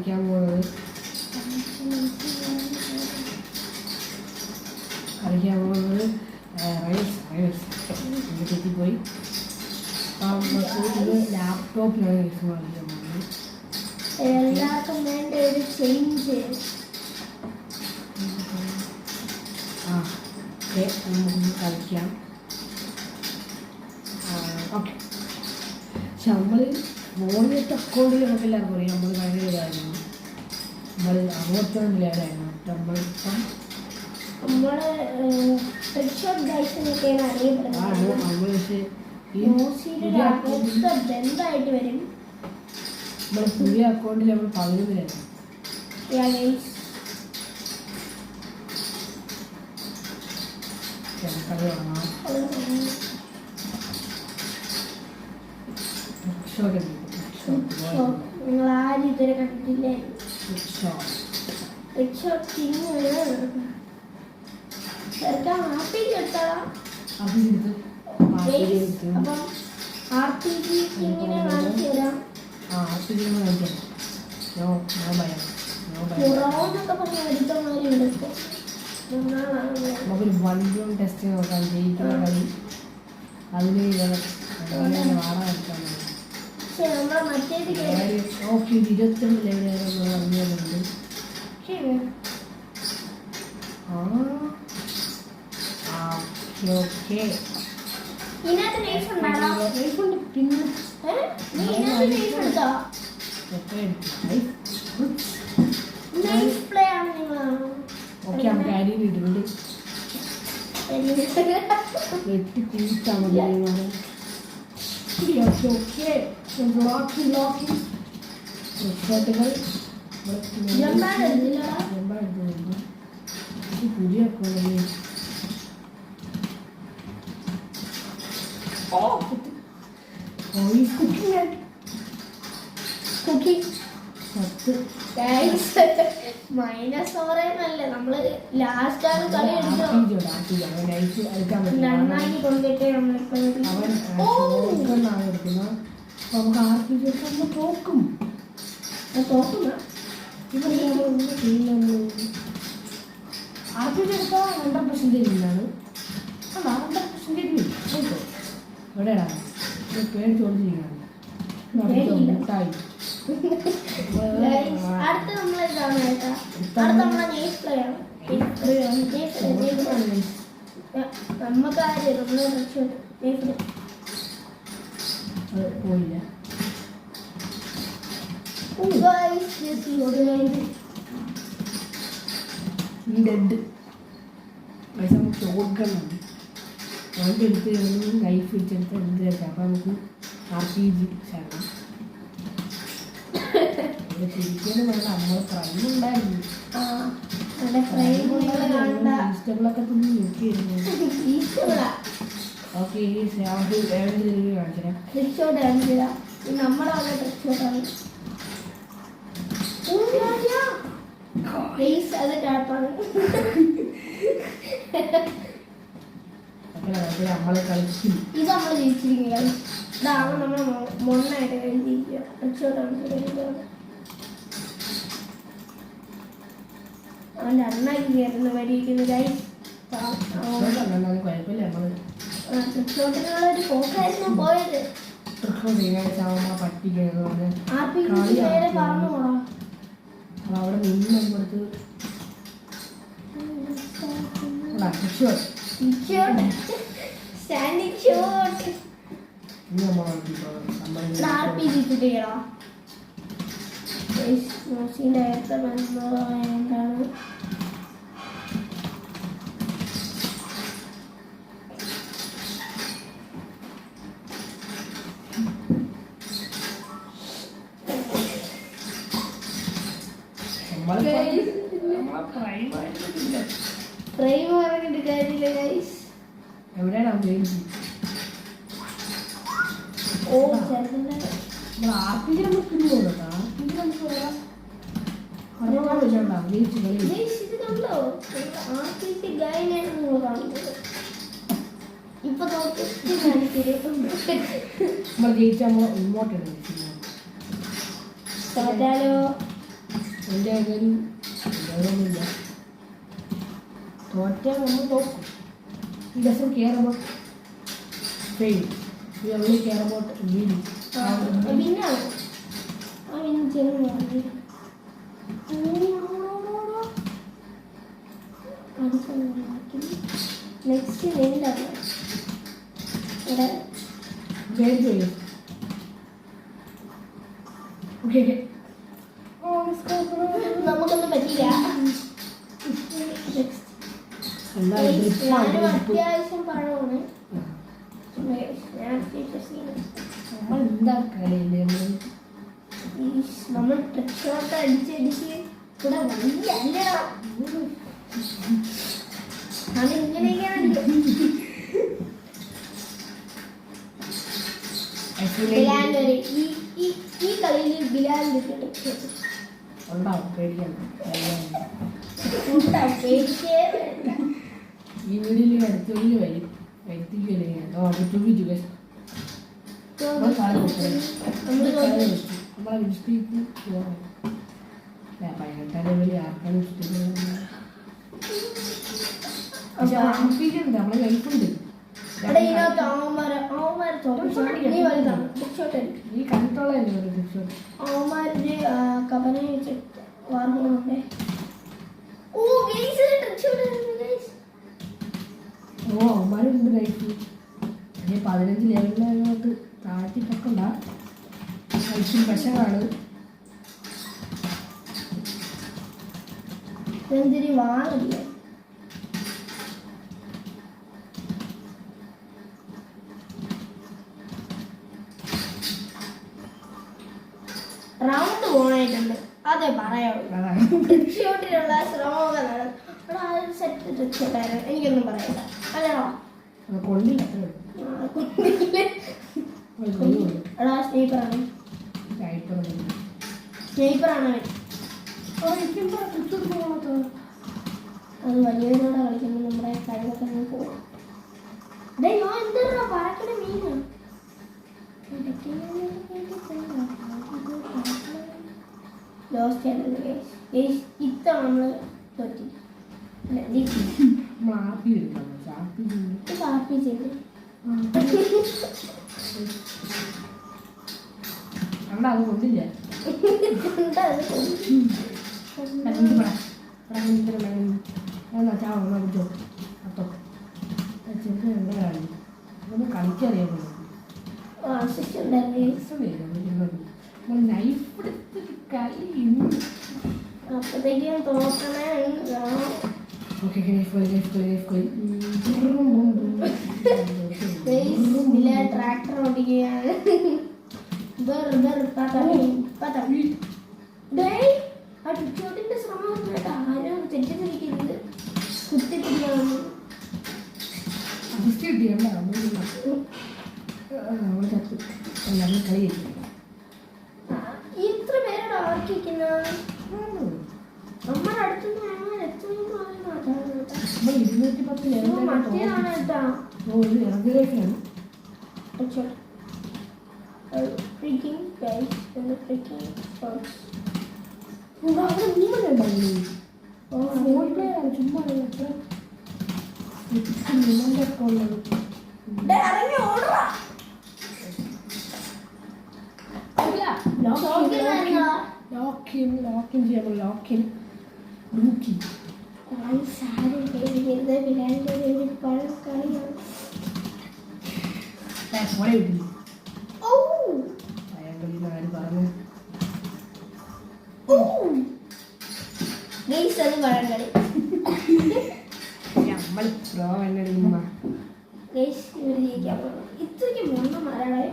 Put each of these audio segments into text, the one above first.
കളിക്കാൻ പോകുന്നത് തെറ്റിപ്പോയി. ഇത് ലാപ്ടോപ്പിലാണ് യൂസ് കളിക്കാൻ പോകുന്നത്. എല്ലാവർക്കും വേണ്ട ഒരു ചേഞ്ച്. നമുക്ക് കളിക്കാം. ഓക്കെ, പക്ഷെ നമ്മൾ വോളിയറ്റ് അക്കൗണ്ടിൽ നമുക്ക് എല്ലാവർക്കും അറിയാം നമ്മൾ ഭയങ്കര ഇതായിരുന്നു. നമ്മൾ 62 നമ്മളിപ്പം നമ്മൾ ബന്ധമായിട്ട് വരും. നമ്മൾ പുതിയ അക്കൗണ്ടിൽ നമ്മൾ 11 നിങ്ങൾ ആരും ഇതുവരെ കണ്ടിട്ടില്ലേ? ചെറുക്കാൻ ആർട്ടിക്ക് എടുത്തതാ. അപ്പം ആർട്ടിക്ക് ഇങ്ങനെ കാണിച്ചു തരാം. പുറമൊക്കെ പറഞ്ഞ എടുത്തമാരുണ്ട്. നമുക്കൊരു 1 ടെസ്റ്റ് നോക്കാം. ജയിക്കുന്ന കളി അതിന് വാടാൻ പക്ഷെ നമ്മളെ മറ്റേത് 22 ലെവലുണ്ട്. ഇതിനകത്ത് ലൈഫ് ഉണ്ടാകും. പിന്നെ ലൈഫ് എടുത്തോ? ലൈഫ് പ്ലേ ആണ് നിങ്ങൾ. ഓക്കെ, നമുക്ക് അരിയിൽ ഇടുന്നുണ്ട്. വെട്ടി കൂട്ടാൻ മതി. പുതിയ -4 നമ്മള് ലാസ്റ്റ് ആണ് കളി നന്നാക്കി കൊണ്ടിട്ട് നമ്മളിപ്പോ നമുക്ക് ആർക്കും തോക്കും. ആർക്കും എടുത്താൽ 100% ഇല്ലാണ്. 100% എവിടെയാണ് പേടിച്ചോണ്ടിരിക്കുകയാണ്. അടുത്ത നമ്മളിതാണ് അടുത്ത നമ്മളെ നെയ്ഫ് പ്ലേ ആണ്. നമ്മക്കാര് നമ്മളെ പോയില്ല. ഡെഡ് പൈസ നമുക്ക് ചോദിക്കണം. നമുക്ക് എടുത്ത് ലൈഫ് പിടിച്ചെടുത്ത് എന്ത് വെച്ചാൽ അപ്പം നമുക്ക് RPG ചേർക്കാം. ശരിക്കും വേണ്ട, നമ്മൾ ഫ്രൈം ഉണ്ടായിരുന്നു. ഈസ്റ്റബിളൊക്കെ തിന്ന് നോക്കിയിരുന്നു. ഓക്കെ, ഈ കാണിച്ചാ നമ്മുടെ അത് ടാപ്പാണ്. നമ്മളെ കളിക്കും. ഇത് നമ്മൾ ജയിച്ചിരിക്കുക. ഇതാണ് നമ്മൾ മൊണ്ണായിട്ട് കഴിഞ്ഞിരിക്കുക. അവൻ്റെ അണ്ണാക്കി കയറുന്ന വരിയിരിക്കുന്ന തൃശ്ശോട്ടിനുള്ളൊരു പോക്കായിരുന്നു പോയത്. പറഞ്ഞു പോണോ അവിടെ നിന്ന് കൊടുത്ത് സ്റ്റാൻഡിങ് ഷോട്ട് എന്താണ് ഫ്രെയിം പറഞ്ഞിട്ട് കാര്യമില്ല ഗൈസ്. എവിടെയാണ് ഓ ചേട്ടൻ്റെ ആർപ്പിക്ക് നമുക്ക് പോകുന്നുണ്ടോ? ആർപ്പിക്ക് നമുക്ക് ഇത് കണ്ടോ? ആർപ്പിക്ക് ഗൈനാണ് നിങ്ങൾ കാണുന്നത്. ഇപ്പൊ നമ്മൾ ജയിച്ച നമ്മൾ ഇങ്ങോട്ടാണ് തോറ്റാലോ? എൻ്റെ ഒരു ഇതൊന്നുമില്ല. തോറ്റാൽ നമ്മൾ തോക്കും. He doesn't care about fail. You only care about win. പിന്നാണ് ആ വിൻ ചെയ്യുന്ന നെക്സ്റ്റ് എന്താണ് ഇവിടെ വെരി ഗുഡ്. ഓക്കെ നമുക്കൊന്നും പറ്റില്ല. ഞാനും അത്യാവശ്യം പഴമാണ്. നമ്മൾ എന്താ കളിയില്ലേ നമ്മൾ ട്രിക്ക് ഷോട്ട് അടിച്ചടിച്ച് ഇവിടെ വലിയ അല്ല അതിങ്ങനെയൊക്കെയാണ്. ബിലാൽ ഈ കളിയിൽ ബിലാലിന്റെ ട്രിക്ക് ഷോട്ട് ഉണ്ടാവും. പേടിക്കണം. പേടിച്ചേ ഈ വീടിൽ അടുത്തൊരു വരും വരുത്തിക്കല്ലേ. നമ്മളെ മിസ്റ്റേക്ക് പതിനെട്ടാം ലെവലിൽ ആർക്കാണ് ഇഷ്ടപ്പെടുന്നത്? പക്ഷെ ആർപ്പിക്കുന്നുണ്ട്, നമ്മളെ ലൈഫുണ്ട്. ഈ കണ്ടിട്ടുള്ളതല്ലേ ഒരു രക്ഷ. അവന്മാരുടെ കപന വാർത്തകളുണ്ട്. ഓ അവന്മാരുണ്ട് ലൈഫ്. 15 ലെവലിലോട്ട് താഴ്ത്തിട്ടൊക്കെണ്ട ലൈഫിൽ പ്രശ്നമാണ്. എന്തിരി വാങ്ങില്ലേ റൗണ്ട് പോണായിട്ടുണ്ട്. അതെ പറയാവുള്ളൂ. ഷോട്ടിലുള്ള ശ്രമങ്ങൾ സെറ്റ് ട്രിക്സ് എനിക്കൊന്നും പറയില്ല. അല്ലയോ കൊള്ളില്ല. എടാ സ്നേഹിപ്പറാണ് സ്നേഹിപ്പറാണ് അത് വലിയവരോടെ കളിക്കുമ്പോൾ നമ്മുടെ കഴിവൊക്കെ പോകും. എന്താ പറക്കണ മീനാണ്. ഇത്തവണ നമ്മള് തോറ്റി. കാപ്പി ചെയ്ത് അവിടെ അത് കൊണ്ടില്ല. കളിക്കറിയാൻ നൈഫ് എടുത്ത് കളി. അപ്പത്തേക്കും തോക്കണേ. ട്രാക്ടർ ഓടിക്കുകയാണ്. ിന്റെ ശ്രമം ആരും തെറ്റിദ്ധരിക്കരുത്. കുത്തിപ്പിടിക്കാണ്. കളി ഇത്ര പേരോട് ആർക്കിക്കുന്ന നമ്മുടെ അടുത്തുനിന്ന് ഞങ്ങൾ എത്തുന്ന 210 മറ്റേതാണ് കേട്ടാ. Freaking guys and the freaking shots. ഇത്രയ്ക്ക് മൂന്ന് മരങ്ങളെ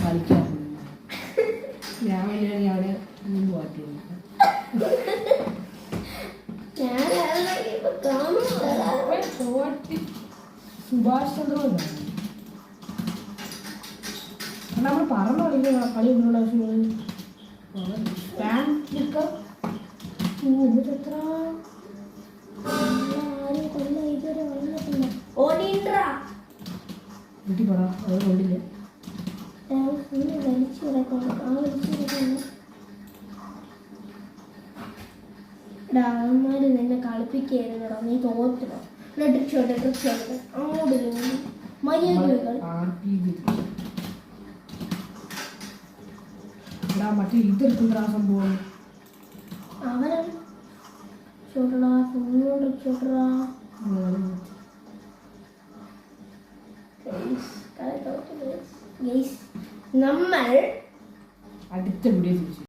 കളിക്കാൻ ഞാൻ പോറ്റില്ല. സുഭാഷ് ചന്ദ്ര നമ്മൾ പറന്ന് കളിക്കുന്ന കളി ഒന്നുള്ള ആവശ്യങ്ങൾ ഫാൻ നിൽക്കുക എത്ര ആരും കൊല്ല ഇതുവരെ വന്നിട്ടില്ല. ഓടിണ്ടാ വീട്ടിൽ പറ അത് കൊണ്ടില്ല വലിച്ചു കിടക്കുന്നു. ആ വലിച്ചു കിടക്കുന്നു. അവന്മാര് നിന്നെ കളിപ്പിക്കായിരുന്നടാ. നീ തോറ്റണം. ട്രിക്സ് അങ്ങോട്ട് മര്യാദ മറ്റേ ഇതെടുക്കുന്ന സംഭവം അവരാണ് ചോട്ടടാ. ഫോണിനോട് ചോട്ടടാ. നമ്മൾ അടുത്ത വീഡിയോ